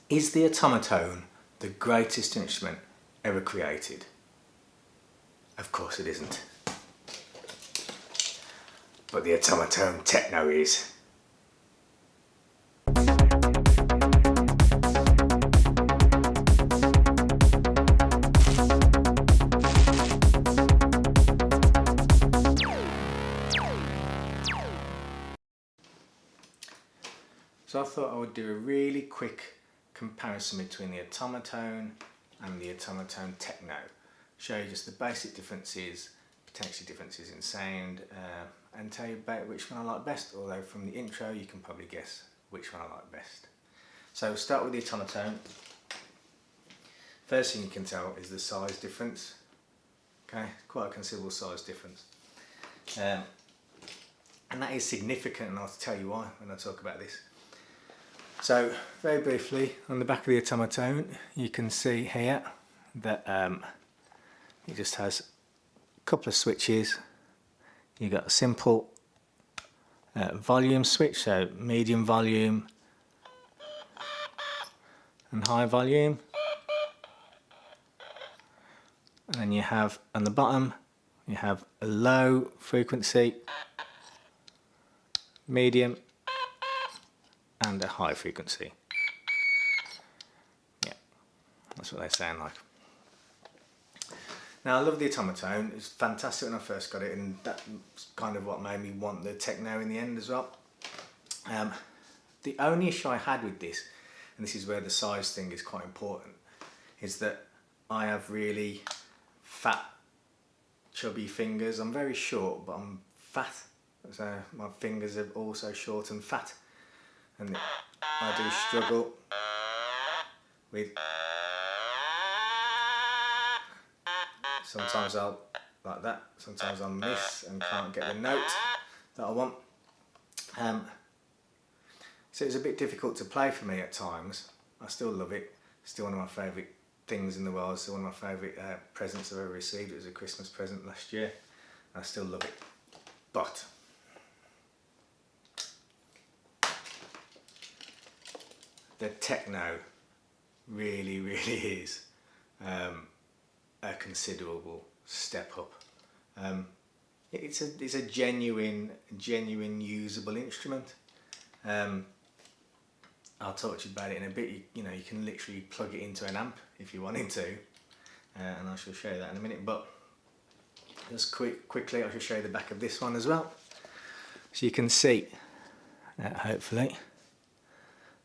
Is the Otamatone the greatest instrument ever created? Of course it isn't. But the Otamatone Techno is. So I thought I would do a really quick comparison between the Otamatone and the Otamatone Techno. Show you just the basic differences, potentially differences in sound, and tell you about which one I like best, although from the intro you can probably guess which one I like best. So we'll start with the Otamatone. First thing you can tell is the size difference. Okay, quite a considerable size difference. And that is significant, and I'll tell you why when I talk about this. So very briefly, on the back of the Otamatone you can see here that it just has a couple of switches. You've got a simple volume switch, so medium volume and high volume, and then you have on the bottom you have a low frequency, medium and a high frequency. Yeah, that's what they sound like. Now I love the Otamatone. It's fantastic when I first got it, and that's kind of what made me want the Techno in the end as well. The only issue I had with this, and this is where the size thing is quite important, is that I have really fat, chubby fingers. I'm very short, but I'm fat, so my fingers are also short and fat. And I do struggle with, sometimes I'll like that, sometimes I'll miss and can't get the note that I want. So it's a bit difficult to play for me at times. I still love it, still one of my favourite things in the world, still one of my favourite presents I've ever received. It was a Christmas present last year, and I still love it. But the Techno really is a considerable step up. It's a genuine usable instrument. I'll talk to you about it in a bit. You know, you can literally plug it into an amp if you wanted to, and I shall show you that in a minute. But just quickly, I shall show you the back of this one as well, so you can see. Hopefully.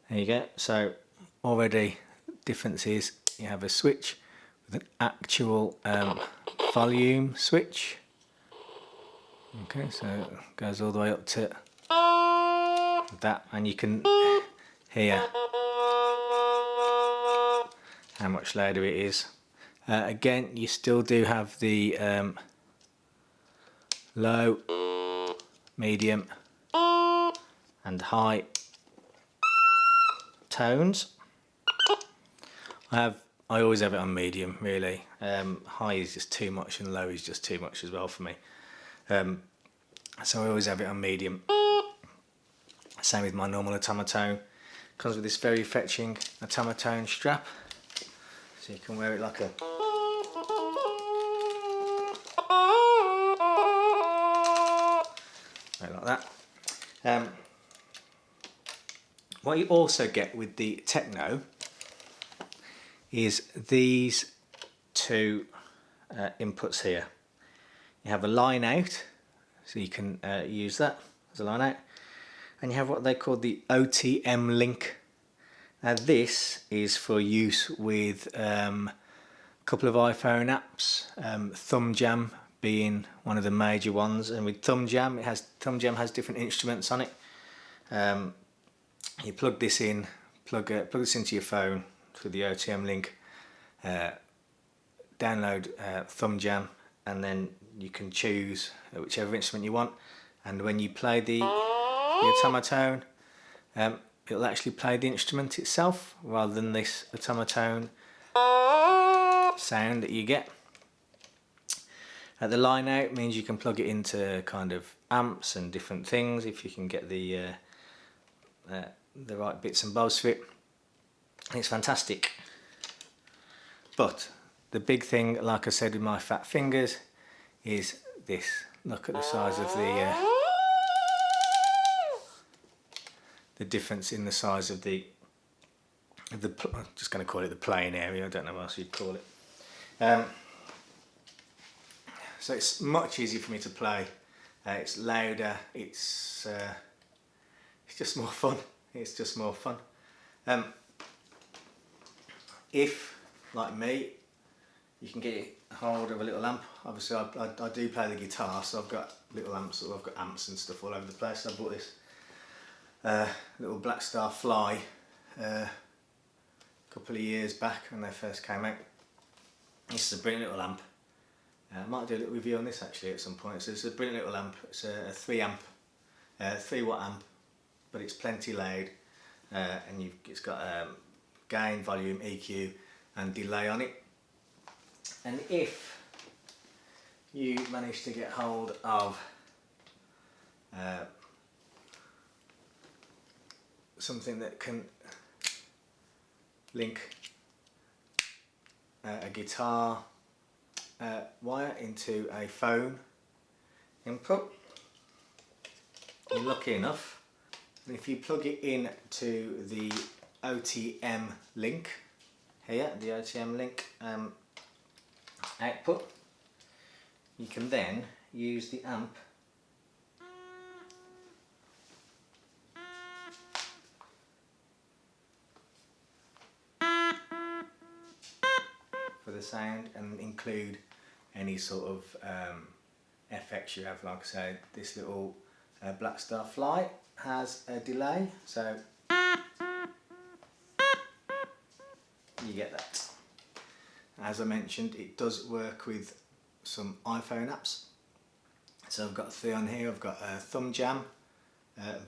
There you go. So already difference is you have a switch with an actual volume switch. Okay, so it goes all the way up to that, and you can hear how much louder it is. Again, you still do have the low, medium and high tones. I always have it on medium, really. High is just too much and low is just too much as well for me. So I always have it on medium. Same with my normal Otamatone. Comes with this very fetching Otamatone strap, so you can wear it like a like that. What you also get with the Techno is these two inputs here. You have a line out, so you can use that as a line out, and you have what they call the OTM link. Now this is for use with a couple of iPhone apps, Thumb Jam being one of the major ones, and with Thumb Jam has different instruments on it. You plug this in, plug this into your phone through the OTM link, download Thumb Jam, and then you can choose whichever instrument you want, and when you play the Otamatone, it'll actually play the instrument itself rather than this Otamatone sound that you get. The line out means you can plug it into kind of amps and different things if you can get the right bits and bobs for it. It's fantastic. But the big thing, like I said with my fat fingers, is this. Look at the size of the difference in the size of the I'm just going to call it the playing area. I don't know what else you'd call it. So it's much easier for me to play. It's louder. It's just more fun. It's just more fun. If, like me, you can get hold of a little amp. Obviously, I do play the guitar, so I've got little amps. I've got amps and stuff all over the place. I bought this little Black Star Fly a couple of years back when they first came out. This is a brilliant little amp. I might do a little review on this actually at some point. So it's a brilliant little amp. It's a 3 watt amp, but it's plenty loud, and it's got gain, volume, EQ, and delay on it. And if you manage to get hold of something that can link a guitar wire into a phone input, you're lucky enough. And if you plug it in to the OTM link here, the OTM link output, you can then use the amp for the sound and include any sort of effects you have. Like I say, this little Black Star Fly has a delay, so you get that. As I mentioned, it does work with some iPhone apps. So I've got 3 on here. I've got Thumb Jam,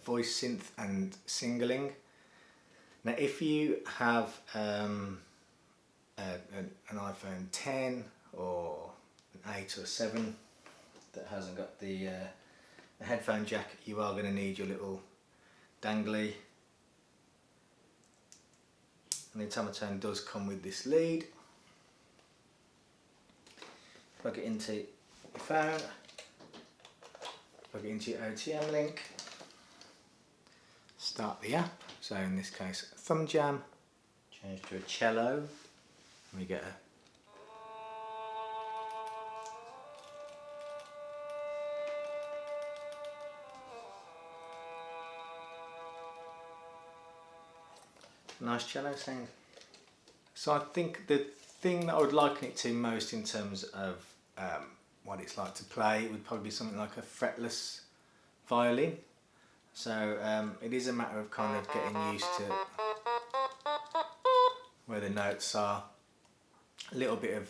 Voice Synth and Singling. Now if you have an iPhone 10 or an 8 or 7 that hasn't got the headphone jack, you are going to need your little dangly. And the Otamatone does come with this lead. Plug it into your phone, plug it into your OTM link, start the app. So in this case, Thumb Jam, change to a cello, and we get a nice cello sound. So I think the thing that I would liken it to most in terms of what it's like to play would probably be something like a fretless violin. So it is a matter of kind of getting used to where the notes are, a little bit of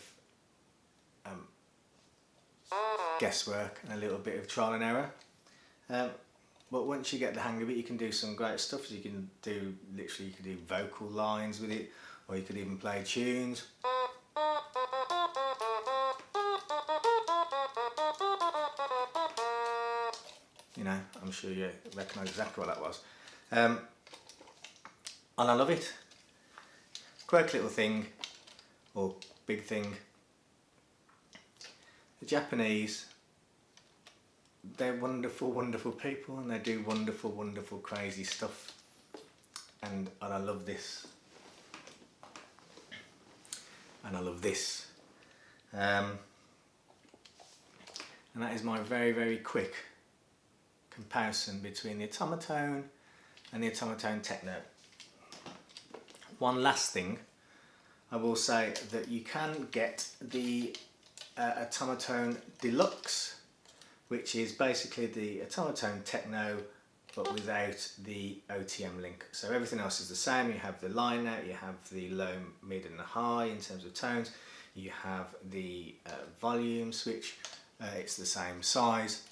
guesswork and a little bit of trial and error. But once you get the hang of it, you can do some great stuff. So you can do vocal lines with it, or you could even play tunes. You know, I'm sure you recognise exactly what that was. And I love it. Quirky little thing, or big thing. The Japanese, they're wonderful, wonderful people, and they do wonderful, wonderful, crazy stuff. And I love this. And I love this. And that is my very, very quick comparison between the Otamatone and the Otamatone Techno. One last thing, I will say that you can get the Otamatone Deluxe, which is basically the Otamatone Techno but without the OTM link. So everything else is the same. You have the line out, you have the low, mid and the high in terms of tones, you have the volume switch, it's the same size,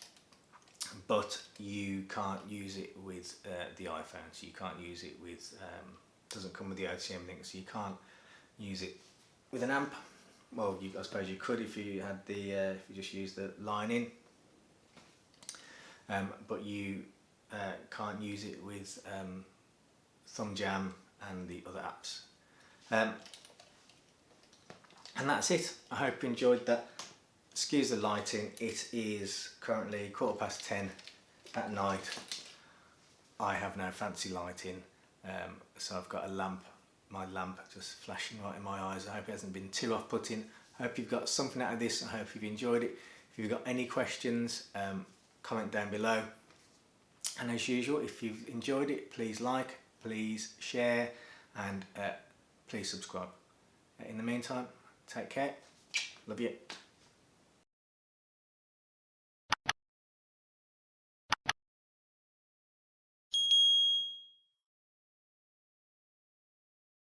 but you can't use it with the iPhone. So you can't use it with, doesn't come with the OTM link, so you can't use it with an amp. Well, I suppose you could if you had the, if you just used the line in, but you can't use it with Thumb Jam and the other apps. And that's it. I hope you enjoyed that. Excuse the lighting, it is currently 10:15 at night. I have no fancy lighting, so I've got my lamp just flashing right in my eyes. I hope it hasn't been too off-putting. I hope you've got something out of this. I hope you've enjoyed it. If you've got any questions, comment down below. And as usual, if you've enjoyed it, please like, please share, and please subscribe. In the meantime, take care. Love you.